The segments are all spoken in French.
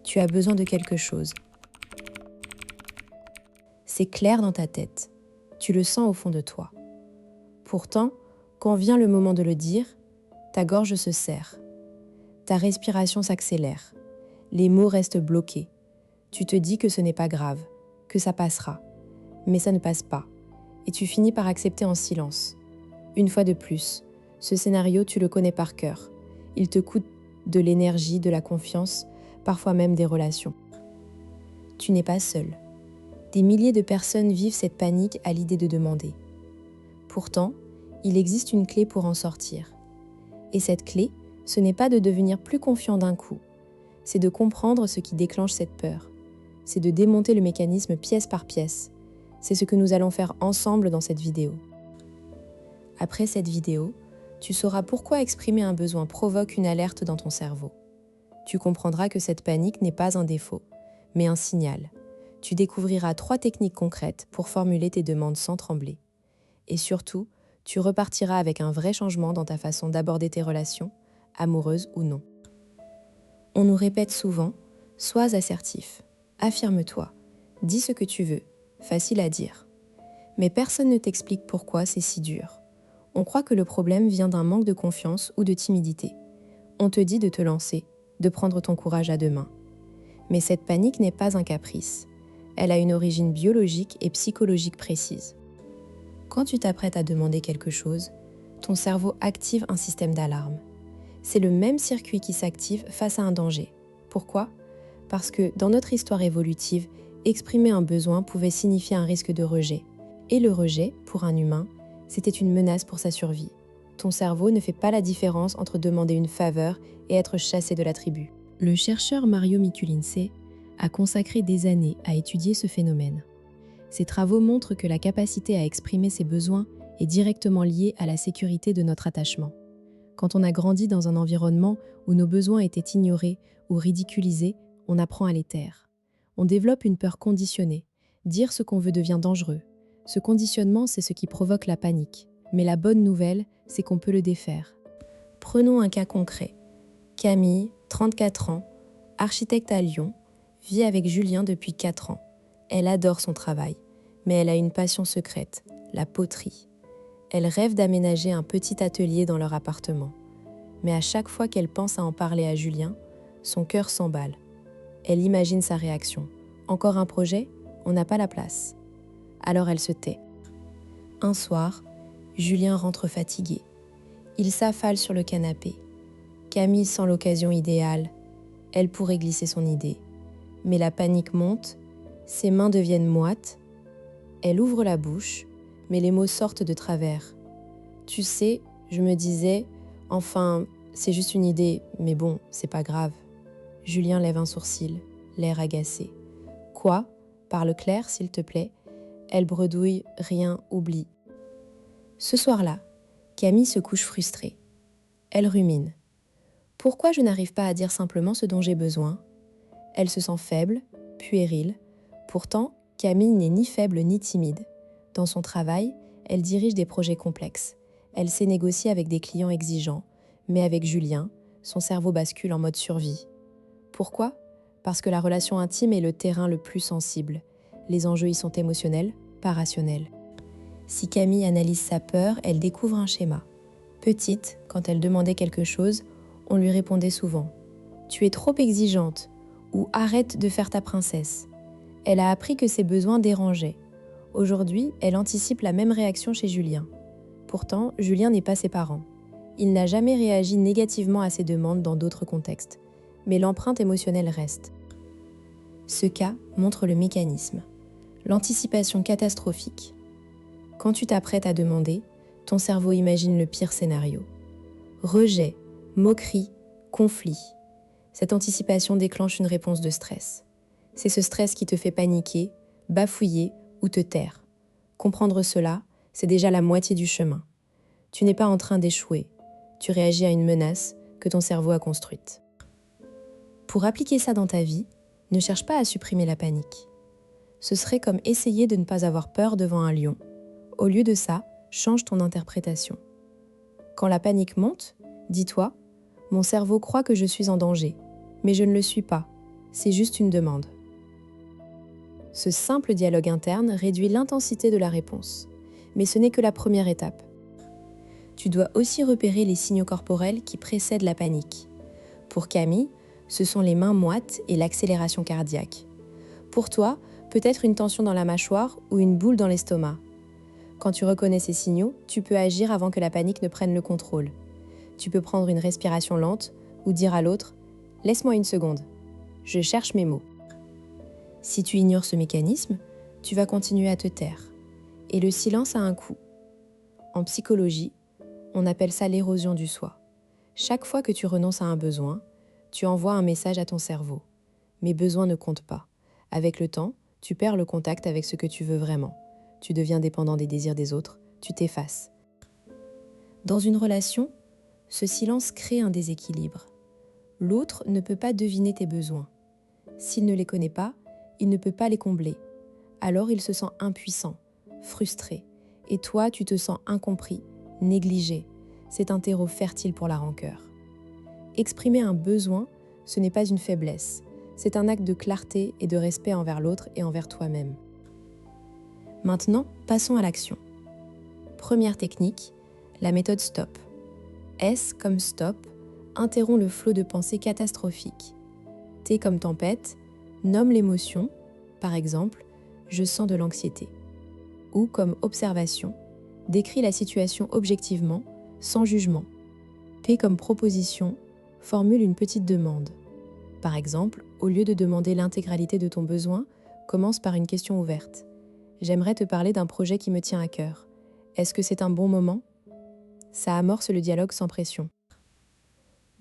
Tu as besoin de quelque chose. C'est clair dans ta tête. Tu le sens au fond de toi. Pourtant, quand vient le moment de le dire, ta gorge se serre. Ta respiration s'accélère. Les mots restent bloqués. Tu te dis que ce n'est pas grave, que ça passera. Mais ça ne passe pas. Et tu finis par accepter en silence. Une fois de plus, ce scénario, tu le connais par cœur. Il te coûte de l'énergie, de la confiance, parfois même des relations. Tu n'es pas seul. Des milliers de personnes vivent cette panique à l'idée de demander. Pourtant, il existe une clé pour en sortir. Et cette clé, ce n'est pas de devenir plus confiant d'un coup. C'est de comprendre ce qui déclenche cette peur. C'est de démonter le mécanisme pièce par pièce. C'est ce que nous allons faire ensemble dans cette vidéo. Après cette vidéo, tu sauras pourquoi exprimer un besoin provoque une alerte dans ton cerveau. Tu comprendras que cette panique n'est pas un défaut, mais un signal. Tu découvriras 3 techniques concrètes pour formuler tes demandes sans trembler. Et surtout, tu repartiras avec un vrai changement dans ta façon d'aborder tes relations, amoureuses ou non. On nous répète souvent, sois assertif, affirme-toi, dis ce que tu veux, facile à dire. Mais personne ne t'explique pourquoi c'est si dur. On croit que le problème vient d'un manque de confiance ou de timidité. On te dit de te lancer, de prendre ton courage à deux mains. Mais cette panique n'est pas un caprice. Elle a une origine biologique et psychologique précise. Quand tu t'apprêtes à demander quelque chose, ton cerveau active un système d'alarme. C'est le même circuit qui s'active face à un danger. Pourquoi ? Parce que dans notre histoire évolutive, exprimer un besoin pouvait signifier un risque de rejet. Et le rejet, pour un humain, c'était une menace pour sa survie. Ton cerveau ne fait pas la différence entre demander une faveur et être chassé de la tribu. Le chercheur Mario Mikulince a consacré des années à étudier ce phénomène. Ses travaux montrent que la capacité à exprimer ses besoins est directement liée à la sécurité de notre attachement. Quand on a grandi dans un environnement où nos besoins étaient ignorés ou ridiculisés, on apprend à les taire. On développe une peur conditionnée. Dire ce qu'on veut devient dangereux. Ce conditionnement, c'est ce qui provoque la panique. Mais la bonne nouvelle, c'est qu'on peut le défaire. Prenons un cas concret. Camille, 34 ans, architecte à Lyon, vit avec Julien depuis 4 ans. Elle adore son travail, mais elle a une passion secrète, la poterie. Elle rêve d'aménager un petit atelier dans leur appartement. Mais à chaque fois qu'elle pense à en parler à Julien, son cœur s'emballe. Elle imagine sa réaction. Encore un projet ? On n'a pas la place. Alors elle se tait. Un soir, Julien rentre fatigué. Il s'affale sur le canapé. Camille sent l'occasion idéale. Elle pourrait glisser son idée. Mais la panique monte, ses mains deviennent moites. Elle ouvre la bouche, mais les mots sortent de travers. Tu sais, je me disais, enfin, c'est juste une idée, mais bon, c'est pas grave. Julien lève un sourcil, l'air agacé. Quoi ? Parle clair, s'il te plaît. Elle bredouille, rien, oublie. Ce soir-là, Camille se couche frustrée. Elle rumine. Pourquoi je n'arrive pas à dire simplement ce dont j'ai besoin ? Elle se sent faible, puérile. Pourtant, Camille n'est ni faible ni timide. Dans son travail, elle dirige des projets complexes. Elle sait négocier avec des clients exigeants. Mais avec Julien, son cerveau bascule en mode survie. Pourquoi ? Parce que la relation intime est le terrain le plus sensible. Les enjeux y sont émotionnels, pas rationnels. Si Camille analyse sa peur, elle découvre un schéma. Petite, quand elle demandait quelque chose, on lui répondait souvent « Tu es trop exigeante » ou « Arrête de faire ta princesse ». Elle a appris que ses besoins dérangeaient. Aujourd'hui, elle anticipe la même réaction chez Julien. Pourtant, Julien n'est pas ses parents. Il n'a jamais réagi négativement à ses demandes dans d'autres contextes. Mais l'empreinte émotionnelle reste. Ce cas montre le mécanisme. L'anticipation catastrophique. Quand tu t'apprêtes à demander, ton cerveau imagine le pire scénario. Rejet, moquerie, conflit. Cette anticipation déclenche une réponse de stress. C'est ce stress qui te fait paniquer, bafouiller ou te taire. Comprendre cela, c'est déjà la moitié du chemin. Tu n'es pas en train d'échouer. Tu réagis à une menace que ton cerveau a construite. Pour appliquer ça dans ta vie, ne cherche pas à supprimer la panique. Ce serait comme essayer de ne pas avoir peur devant un lion. Au lieu de ça, change ton interprétation. Quand la panique monte, dis-toi « Mon cerveau croit que je suis en danger, mais je ne le suis pas. c'est juste une demande. Ce simple dialogue interne réduit l'intensité de la réponse, mais ce n'est que la première étape. Tu dois aussi repérer les signaux corporels qui précèdent la panique. Pour Camille, ce sont les mains moites et l'accélération cardiaque. Pour toi, peut-être une tension dans la mâchoire ou une boule dans l'estomac. Quand tu reconnais ces signaux, tu peux agir avant que la panique ne prenne le contrôle. Tu peux prendre une respiration lente ou dire à l'autre « Laisse-moi une seconde, je cherche mes mots ». Si tu ignores ce mécanisme, tu vas continuer à te taire. Et le silence a un coût. En psychologie, on appelle ça l'érosion du soi. Chaque fois que tu renonces à un besoin, tu envoies un message à ton cerveau. Mes besoins ne comptent pas. Avec le temps, tu perds le contact avec ce que tu veux vraiment. Tu deviens dépendant des désirs des autres, tu t'effaces. Dans une relation, ce silence crée un déséquilibre. L'autre ne peut pas deviner tes besoins. S'il ne les connaît pas, il ne peut pas les combler. Alors il se sent impuissant, frustré. Et toi, tu te sens incompris, négligé. C'est un terreau fertile pour la rancœur. Exprimer un besoin, ce n'est pas une faiblesse. C'est un acte de clarté et de respect envers l'autre et envers toi-même. Maintenant, passons à l'action. Première technique, la méthode STOP. S comme stop, interrompt le flot de pensées catastrophiques. T comme tempête, nomme l'émotion, par exemple, je sens de l'anxiété. Ou comme observation, décrit la situation objectivement, sans jugement. P comme proposition, formule une petite demande. Par exemple, au lieu de demander l'intégralité de ton besoin, commence par une question ouverte. J'aimerais te parler d'un projet qui me tient à cœur. Est-ce que c'est un bon moment ? Ça amorce le dialogue sans pression.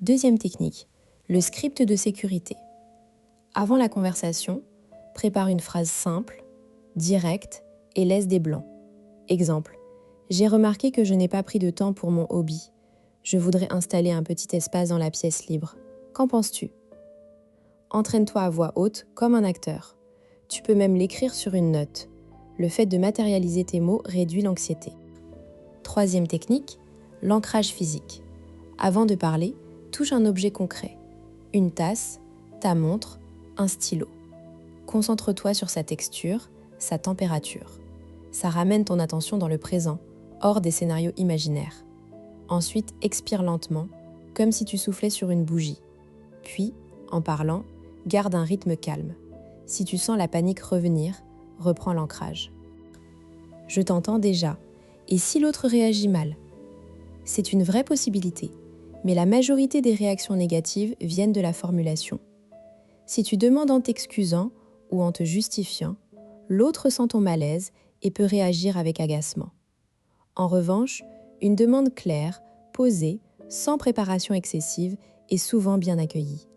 Deuxième technique, le script de sécurité. Avant la conversation, prépare une phrase simple, directe et laisse des blancs. Exemple, j'ai remarqué que je n'ai pas pris de temps pour mon hobby. Je voudrais installer un petit espace dans la pièce libre. Qu'en penses-tu ? Entraîne-toi à voix haute comme un acteur. Tu peux même l'écrire sur une note. Le fait de matérialiser tes mots réduit l'anxiété. Troisième technique, l'ancrage physique. Avant de parler, touche un objet concret. Une tasse, ta montre, un stylo. Concentre-toi sur sa texture, sa température. Ça ramène ton attention dans le présent, hors des scénarios imaginaires. Ensuite, expire lentement, comme si tu soufflais sur une bougie. Puis, en parlant, garde un rythme calme. Si tu sens la panique revenir, reprends l'ancrage. Je t'entends déjà. Et si l'autre réagit mal ? C'est une vraie possibilité, mais la majorité des réactions négatives viennent de la formulation. Si tu demandes en t'excusant ou en te justifiant, l'autre sent ton malaise et peut réagir avec agacement. En revanche, une demande claire, posée, sans préparation excessive, est souvent bien accueillie.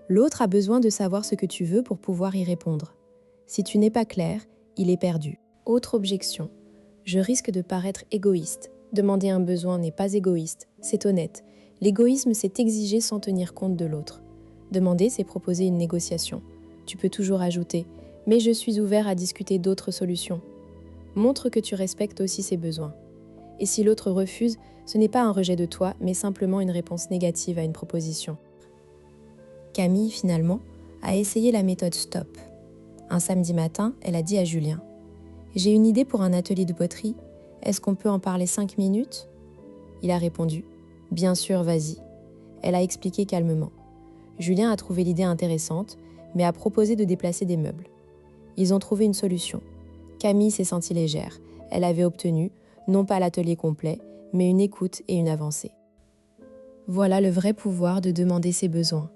L'autre a besoin de savoir ce que tu veux pour pouvoir y répondre. Si tu n'es pas clair, il est perdu. Autre objection. Je risque de paraître égoïste. Demander un besoin n'est pas égoïste, c'est honnête. L'égoïsme, c'est exiger sans tenir compte de l'autre. Demander, c'est proposer une négociation. Tu peux toujours ajouter « mais je suis ouvert à discuter d'autres solutions ». Montre que tu respectes aussi ses besoins. Et si l'autre refuse, ce n'est pas un rejet de toi, mais simplement une réponse négative à une proposition. Camille, finalement, a essayé la méthode STOP. Un samedi matin, elle a dit à Julien « J'ai une idée pour un atelier de poterie. Est-ce qu'on peut en parler 5 minutes ?» Il a répondu « Bien sûr, vas-y ». Elle a expliqué calmement. Julien a trouvé l'idée intéressante, mais a proposé de déplacer des meubles. Ils ont trouvé une solution. Camille s'est sentie légère. Elle avait obtenu, non pas l'atelier complet, mais une écoute et une avancée. Voilà le vrai pouvoir de demander ses besoins.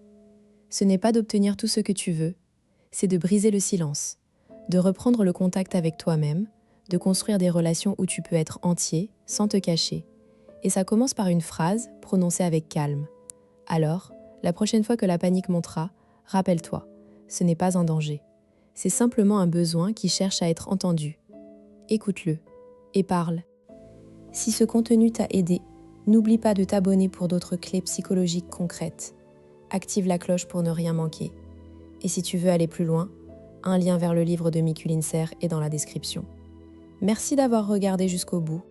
Ce n'est pas d'obtenir tout ce que tu veux, c'est de briser le silence, de reprendre le contact avec toi-même, de construire des relations où tu peux être entier, sans te cacher. Et ça commence par une phrase prononcée avec calme. Alors, la prochaine fois que la panique montera, rappelle-toi, ce n'est pas un danger. C'est simplement un besoin qui cherche à être entendu. Écoute-le et parle. Si ce contenu t'a aidé, n'oublie pas de t'abonner pour d'autres clés psychologiques concrètes. Active la cloche pour ne rien manquer. Et si tu veux aller plus loin, un lien vers le livre de Miku Linser est dans la description. Merci d'avoir regardé jusqu'au bout.